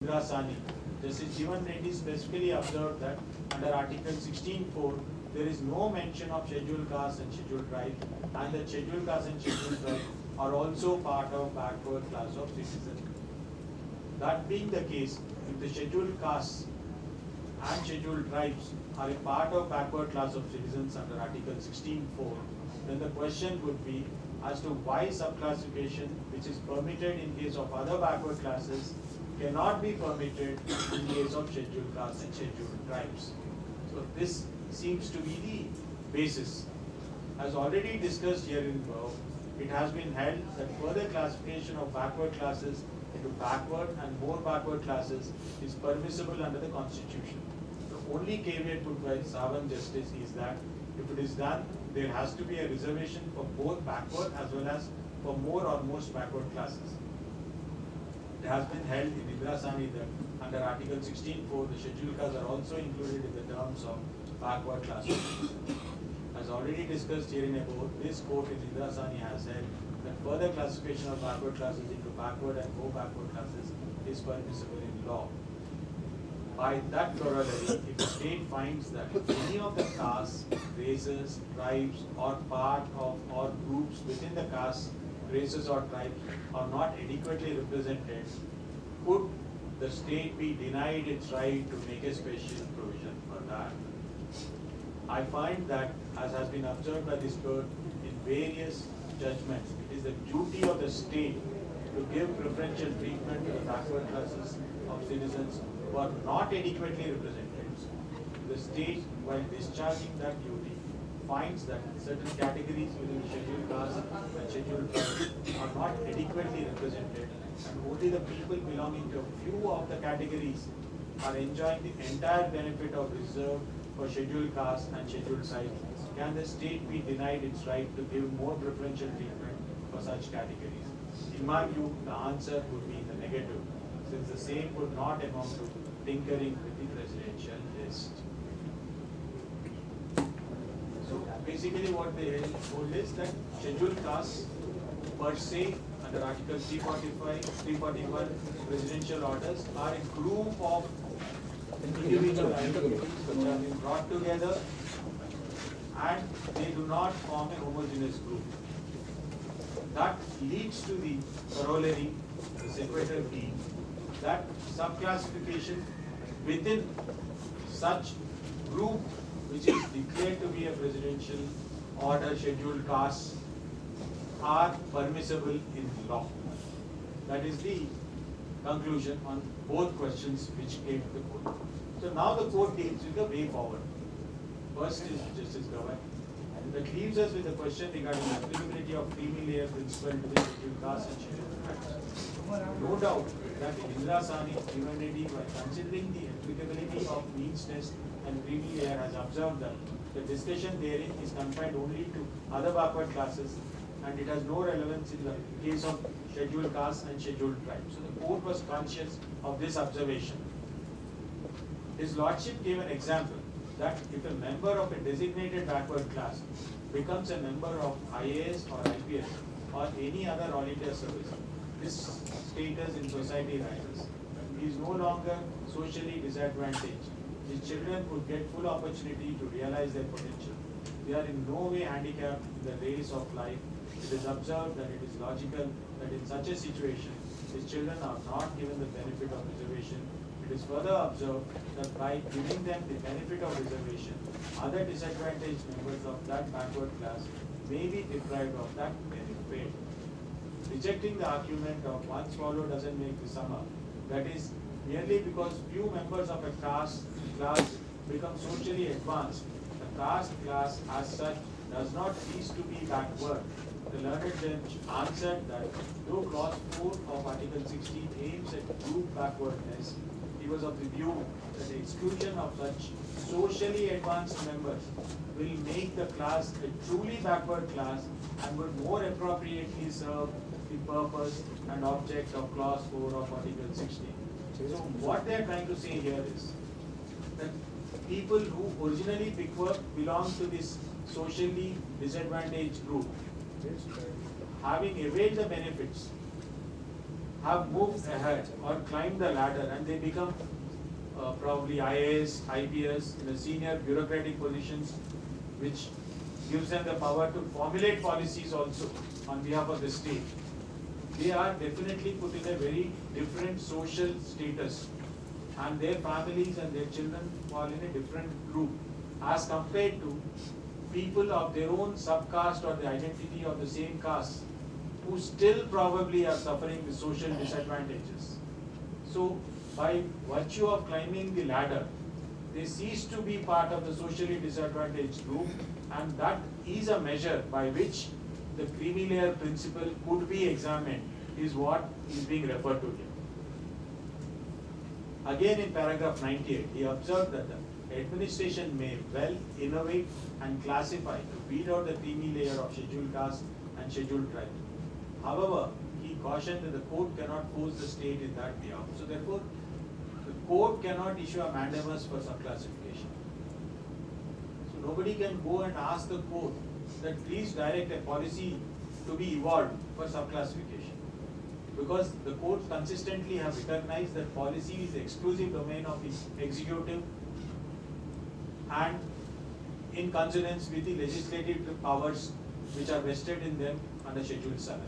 Indrasani. Justice Jeevan Reddy specifically observed that under Article 16.4, there is no mention of scheduled castes and scheduled tribes, and that scheduled castes and scheduled tribes are also part of backward class of citizens. That being the case, if the scheduled castes and scheduled tribes are a part of backward class of citizens under Article 16.4, then the question would be as to why subclassification, which is permitted in case of other backward classes, cannot be permitted in case of scheduled castes and scheduled tribes. So this seems to be the basis. As already discussed here in above, it has been held that further classification of backward classes into backward and more backward classes is permissible under the Constitution. The only caveat put by Sovereign Justice is that if it is done, there has to be a reservation for both backward as well as for more or most backward classes. It has been held in Indrasani that under Article 16.4, the scheduled castes are also included in the terms of backward classes. As already discussed here in above, this court in Indrasani has said that further classification of backward classes into backward and more backward classes is permissible in law. By that corollary, if the state finds that any of the castes, races, tribes, or part of or groups within the castes, races, or tribes are not adequately represented, could the state be denied its right to make a special provision for that? I find that, as has been observed by this court in various judgments, it is the duty of the state to give preferential treatment to the backward classes of citizens who are not adequately represented. The state, while discharging that duty, finds that certain categories within scheduled castes and scheduled tribes are not adequately represented, and only the people belonging to a few of the categories are enjoying the entire benefit of reserve for scheduled castes and scheduled tribes. Can the state be denied its right to give more preferential treatment for such categories? In my view, the answer would be in the negative, since the same would not amount to tinkering with the presidential list. So basically what they hold is that scheduled castes per se under Article 345, 341 presidential orders are a group of individual identities which have been brought together and they do not form a homogeneous group. That leads to the corollary, the sequitur D, that subclassification within such group which is declared to be a presidential order scheduled castes are permissible in law. That is the conclusion on both questions which came to the court. So now the court deals with the way forward. First is Justice Gawai. That leaves us with a question regarding the applicability of creamy layer principle to the scheduled castes and scheduled tribes. No doubt that in Indrasani, Jeevan Reddy, by considering the applicability of means test and creamy layer, has observed that the discussion therein is confined only to other backward classes and it has no relevance in the case of scheduled castes and scheduled tribes. So the court was conscious of this observation. His Lordship gave an example that if a member of a designated backward class becomes a member of IAS or IPS or any other all India service, this status in society rises. He is no longer socially disadvantaged. His children would get full opportunity to realize their potential. They are in no way handicapped in the race of life. It is observed that it is logical that in such a situation, his children are not given the benefit of reservation. It is further observed that by giving them the benefit of reservation, other disadvantaged members of that backward class may be deprived of that benefit. Rejecting the argument of one swallow doesn't make the summer, that is, merely because few members of a caste class become socially advanced, the caste class as such does not cease to be backward. The learned judge answered that though clause 4 of Article 16 aims at group backwardness, he was of the view that the exclusion of such socially advanced members will make the class a truly backward class and would more appropriately serve the purpose and object of clause 4 of Article 16. So what they are trying to say here is that people who originally belong to this socially disadvantaged group, having availed the benefits have moved ahead or climbed the ladder and they become probably IAS, IPS in a senior bureaucratic positions, which gives them the power to formulate policies also on behalf of the state. They are definitely put in a very different social status, and their families and their children fall in a different group as compared to people of their own subcaste or the identity of the same caste who still probably are suffering the social disadvantages. So by virtue of climbing the ladder, they cease to be part of the socially disadvantaged group, and that is a measure by which the creamy layer principle could be examined, is what is being referred to here. Again in paragraph 98, he observed that the administration may well innovate and classify to weed out the creamy layer of scheduled caste and scheduled tribe. However, he cautioned that the court cannot force the state in that behalf. So therefore, the court cannot issue a mandamus for subclassification. So nobody can go and ask the court that please direct a policy to be evolved for subclassification, because the courts consistently have recognized that policy is the exclusive domain of the executive and in consonance with the legislative powers which are vested in them under Schedule 7,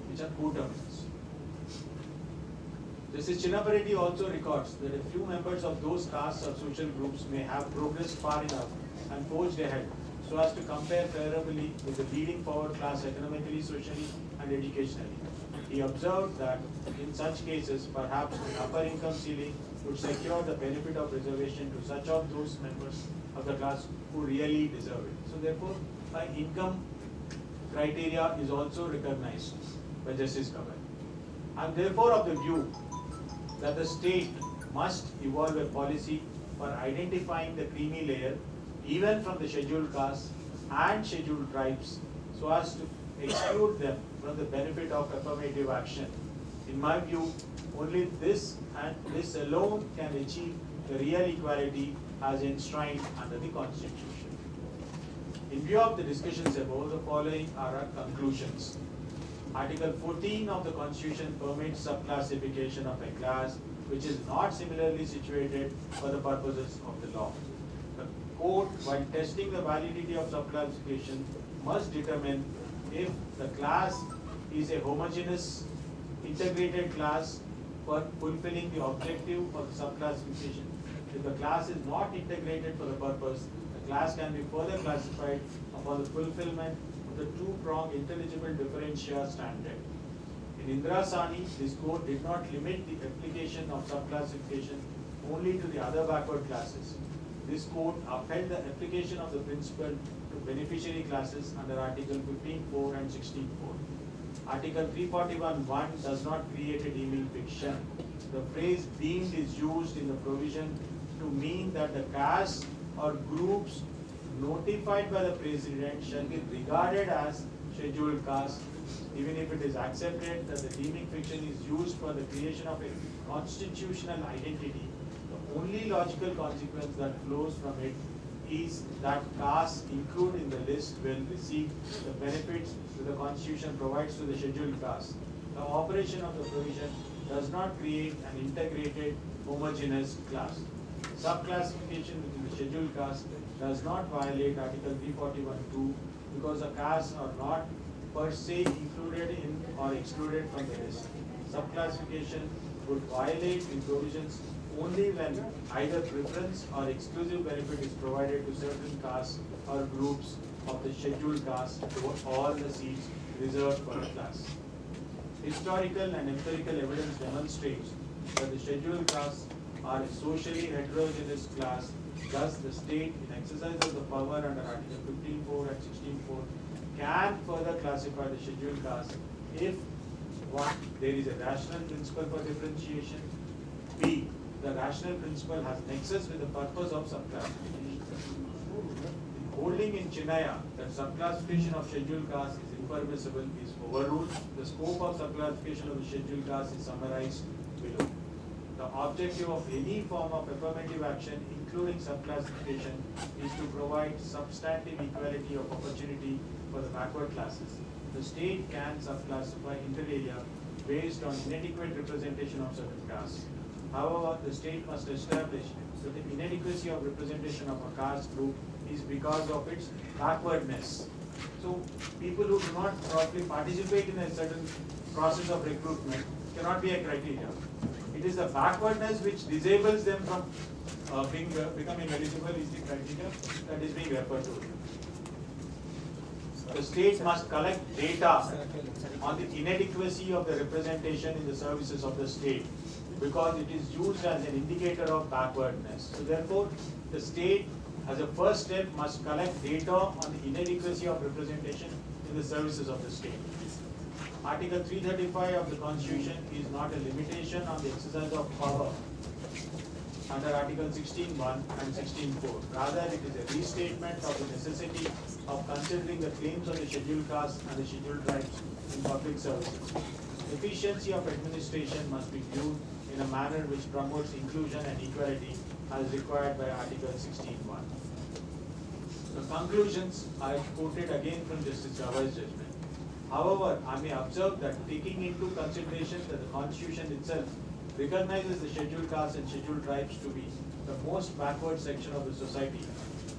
which are coterminous. Justice Chinnapareddy also records that a few members of those castes or social groups may have progressed far enough and forged ahead so as to compare favorably with the leading forward class economically, socially, and educationally. He observed that in such cases, perhaps an upper income ceiling would secure the benefit of reservation to such of those members of the class who really deserve it. So therefore, an income criteria is also recognized by Justice Kabir. I am therefore of the view that the state must evolve a policy for identifying the creamy layer even from the scheduled castes and scheduled tribes so as to exclude them from the benefit of affirmative action. In my view, only this and this alone can achieve the real equality as enshrined under the Constitution. In view of the discussions above, the following are our conclusions. Article 14 of the Constitution permits subclassification of a class which is not similarly situated for the purposes of the law. The court, while testing the validity of subclassification, must determine if the class is a homogeneous, integrated class for fulfilling the objective of the subclassification. If the class is not integrated for the purpose, the class can be further classified upon the fulfillment of the two-pronged intelligible differential standard. In Indira Sani, this court did not limit the application of subclassification only to the other backward classes. This court upheld the application of the principle to beneficiary classes under Article 15(4) and 16(4). Article 341(1) does not create a deeming fiction. The phrase deemed is used in the provision to mean that the castes or groups notified by the President shall be regarded as scheduled castes, even if it is accepted that the deeming fiction is used for the creation of a constitutional identity. The only logical consequence that flows from it is that castes included in the list will receive the benefits that the Constitution provides to the scheduled castes. The operation of the provision does not create an integrated, homogeneous class. Subclassification within the scheduled caste does not violate Article 341(2) because the castes are not per se included in or excluded from the list. Subclassification would violate the provisions only when either preference or exclusive benefit is provided to certain castes or groups of the scheduled caste over all the seats reserved for a class. Historical and empirical evidence demonstrates that the scheduled castes are a socially heterogeneous class. Thus, the state, in exercise of the power under Article 15(4) and 16(4), can further classify the scheduled caste if 1. There is a rational principle for differentiation, b. The rational principle has nexus with the purpose of subclassification. Holding in Chinnaya that subclassification of scheduled caste is impermissible is overruled. The scope of subclassification of the scheduled caste is summarized below. The objective of any form of affirmative action, including subclassification, is to provide substantive equality of opportunity for the backward classes. The state can subclassify inter alia based on inadequate representation of certain castes. However, the state must establish that the inadequacy of representation of a caste group is because of its backwardness. So, people who do not properly participate in a certain process of recruitment cannot be a criteria. It is the backwardness which disables them from becoming eligible is the criteria that is being referred to. The state must collect data on the inadequacy of the representation in the services of the state because it is used as an indicator of backwardness. So therefore, the state as a first step must collect data on the inadequacy of representation in the services of the state. Article 335 of the Constitution is not a limitation on the exercise of power under Article 16.1 and 16.4. Rather, it is a restatement of the necessity of considering the claims of the scheduled castes and the scheduled tribes in public services. Efficiency of administration must be viewed in a manner which promotes inclusion and equality as required by Article 16.1. The conclusions are quoted again from Justice Java's judgment. However, I may observe that taking into consideration that the Constitution itself recognizes the scheduled castes and scheduled tribes to be the most backward section of the society,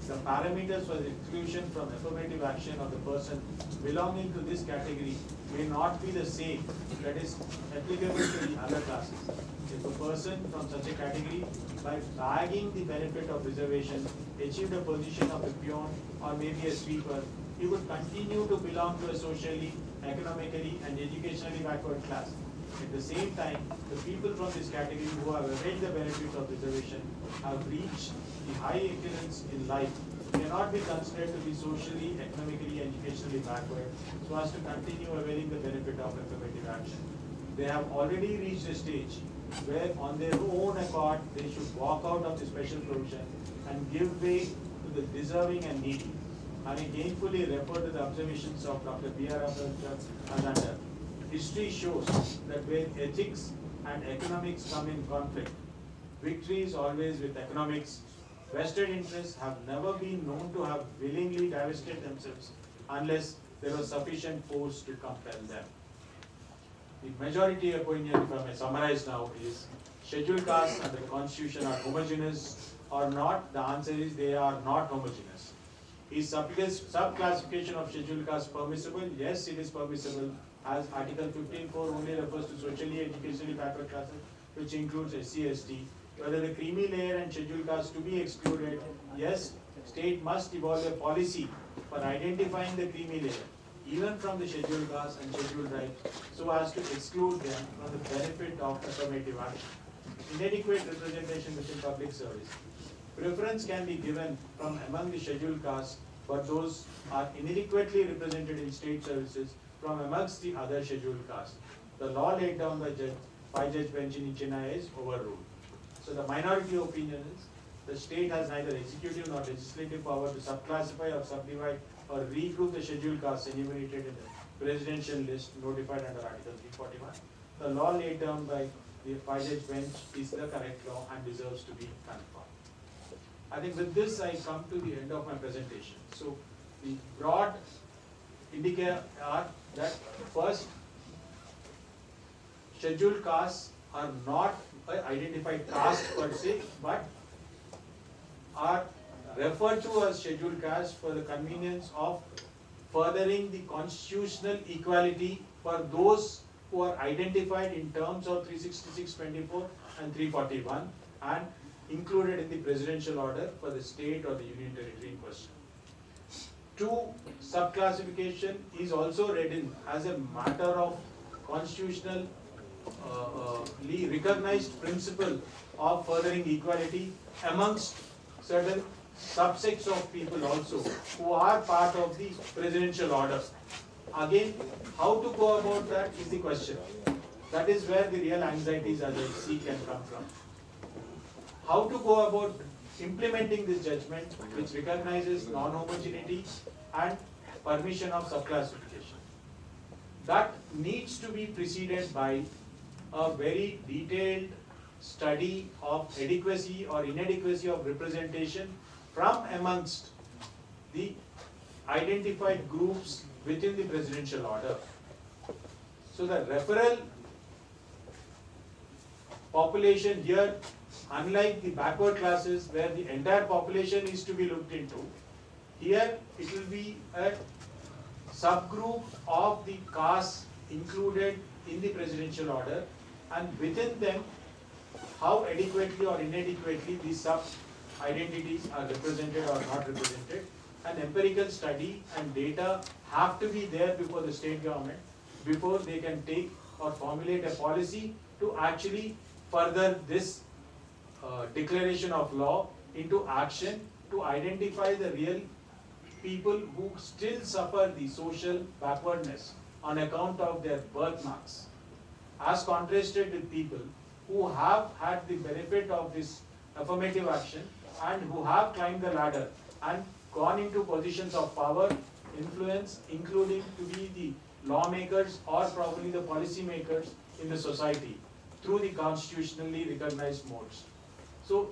the parameters for the exclusion from affirmative action of the person belonging to this category may not be the same that is applicable to the other classes. If a person from such a category, by bagging the benefit of reservation, achieved a position of a peon or maybe a sweeper, he would continue to belong to a socially, economically and educationally backward class. At the same time, the people from this category who have availed the benefits of reservation have reached the high excellence in life cannot be considered to be socially, economically, educationally backward so as to continue availing the benefit of affirmative action. They have already reached a stage where on their own accord they should walk out of the special provision and give way to the deserving and needy. I may gainfully refer to the observations of Dr. B.R. Ambedkar as under. History shows that where ethics and economics come in conflict, victory is always with economics. Vested interests have never been known to have willingly divested themselves unless there was sufficient force to compel them. The majority opinion, if I may summarize now, is scheduled castes under the Constitution are homogeneous or not. The answer is they are not homogeneous. Is subclassification of scheduled caste permissible? Yes, it is permissible, as Article 15.4 only refers to socially, educationally backward classes, which includes SC, ST. Whether the creamy layer and scheduled caste to be excluded, yes, state must evolve a policy for identifying the creamy layer, even from the scheduled caste and scheduled tribes, so as to exclude them from the benefit of affirmative action. Inadequate representation within public service. Preference can be given from among the scheduled castes, but those are inadequately represented in state services from amongst the other scheduled castes. The law laid down by five-judge bench in Chennai is overruled. So the minority opinion is the state has neither executive nor legislative power to subclassify or subdivide or regroup the scheduled castes enumerated in the presidential list notified under Article 341. The law laid down by the five-judge bench is the correct law and deserves to be confirmed. I think with this I come to the end of my presentation. So the broad indicator are that first, scheduled castes are not identified caste per se, but are referred to as scheduled castes for the convenience of furthering the constitutional equality for those who are identified in terms of 366-24 and 341 and included in the presidential order for the state or the union territory in question. 2, subclassification is also read in as a matter of constitutional recognized principle of furthering equality amongst certain subsets of people also who are part of the presidential order. Again, how to go about that is the question. That is where the real anxieties as I see can come from. How to go about implementing this judgment which recognizes non-homogeneity and permission of subclassification. That needs to be preceded by a very detailed study of adequacy or inadequacy of representation from amongst the identified groups within the presidential order. So the referral population here, unlike the backward classes where the entire population is to be looked into, here it will be a subgroup of the castes included in the presidential order, and within them how adequately or inadequately these sub-identities are represented or not represented. An empirical study and data have to be there before the state government, before they can take or formulate a policy to actually further this declaration of law into action to identify the real people who still suffer the social backwardness on account of their birthmarks, as contrasted with people who have had the benefit of this affirmative action and who have climbed the ladder and gone into positions of power, influence, including to be the lawmakers or probably the policy makers in the society through the constitutionally recognized modes. So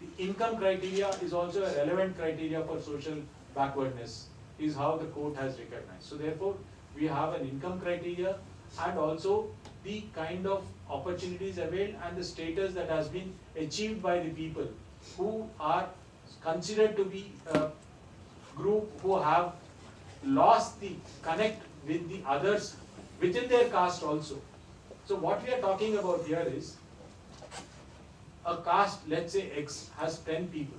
the income criteria is also a relevant criteria for social backwardness, is how the court has recognized. So therefore, we have an income criteria and also the kind of opportunities availed and the status that has been achieved by the people who are considered to be a group who have lost the connect with the others within their caste also. So what we are talking about here is a caste, let's say X, has 10 people,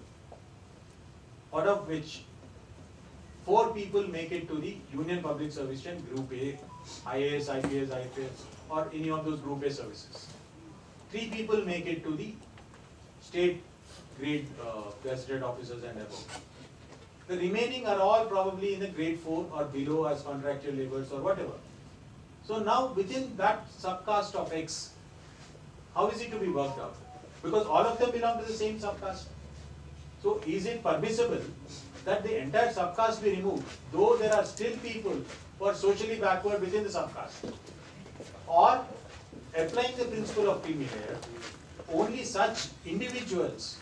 out of which 4 people make it to the Union Public Service Chain, Group A, IAS, IPS, IPS, or any of those Group A services. 3 people make it to the state grade gazetted officers and above. The remaining are all probably in the grade 4 or below as contractual laborers or whatever. So now within that subcaste of X, how is it to be worked out? Because all of them belong to the same subcaste. So is it permissible that the entire subcaste be removed, though there are still people who are socially backward within the subcaste? Or applying the principle of creamy layer, only such individuals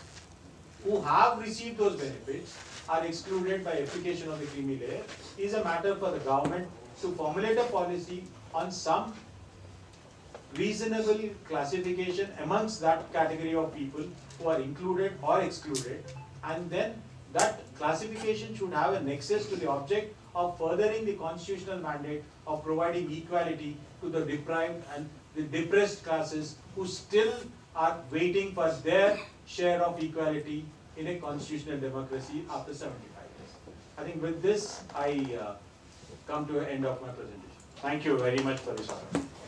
who have received those benefits are excluded by application of the creamy layer, is a matter for the government to formulate a policy on some reasonable classification amongst that category of people who are included or excluded, and then that classification should have a nexus to the object of furthering the constitutional mandate of providing equality to the deprived and the depressed classes who still are waiting for their share of equality in a constitutional democracy after 75 years. I think with this, I come to the end of my presentation. Thank you very much for this honor.